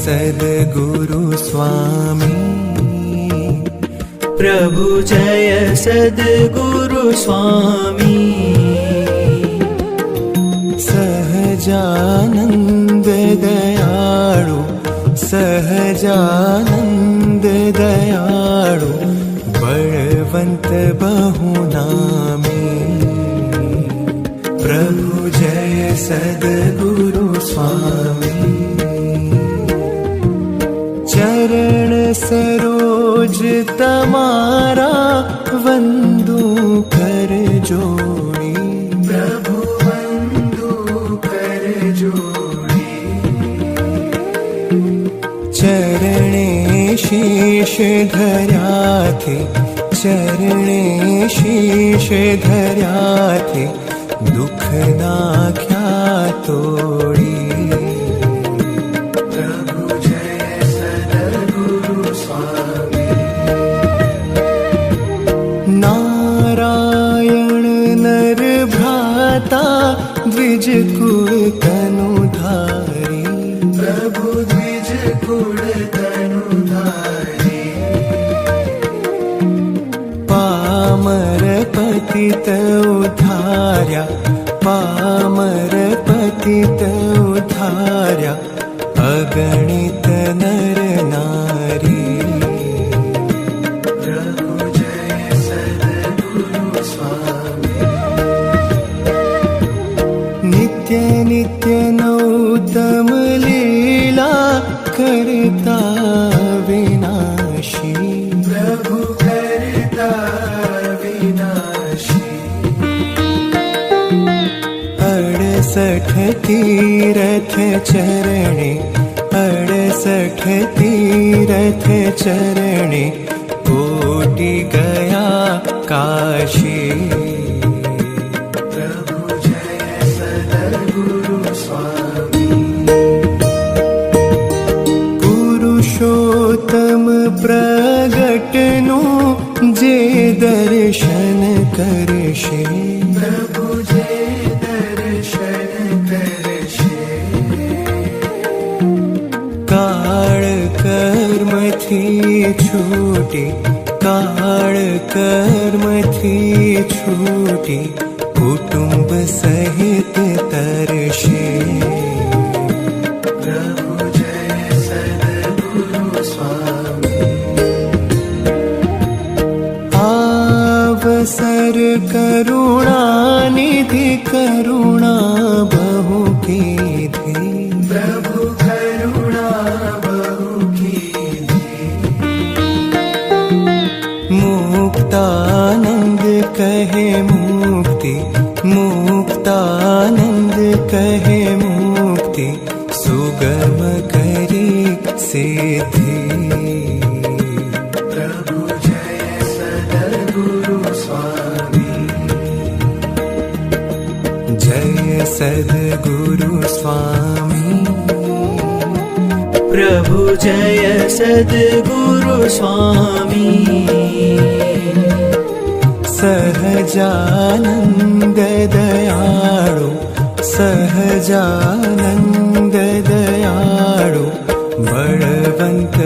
सद्गुरु स्वामी प्रभु जय सद्गुरु स्वामी सहजानंद दयाळु सहजानंद दयाळु बलवंत बहुनामी प्रभु जय सद्गुरु स्वामी चरण सरोज तमारा वंदू कर जोड़ी प्रभु वंदू कर जोड़ी चरणे शीश धर्या थे चरणे शीश धर्या थे दुख नाख्या तोड़ी द्विज कुल तनुधारी प्रभु द्विज कुल तनुधारी पामर पतित उद्धार्या पामर पतित उद्धार्या अगणित नर नारी प्रभु जय सद्गुरु स्वामी नित्य नित्य नौतम लीला करता विनाशी प्रभु करता विनाशी 68 तीरथ चरणे 68 तीरथ चरणे कोटि गया काशी पुरुषोत्तम प्रगटनु जे दर्शन करशे प्रभु जे दर्शन करशे काळ कर्म थी छूटी काळ कर्म थी छूटी कुटुंब सहित तरशे अवसर करुणा निधि करुणा बहु कीधी प्रभु करुणा बहु कीधी मुक्तानंद कहे मुक्ति मुक्तानंद कहे मुक्ति सुगम करी सिद्धि सद्गुरु स्वामी प्रभु जय सद्गुरु स्वामी सहजानंद दयाळु सहजानंद दयाळु बलवंत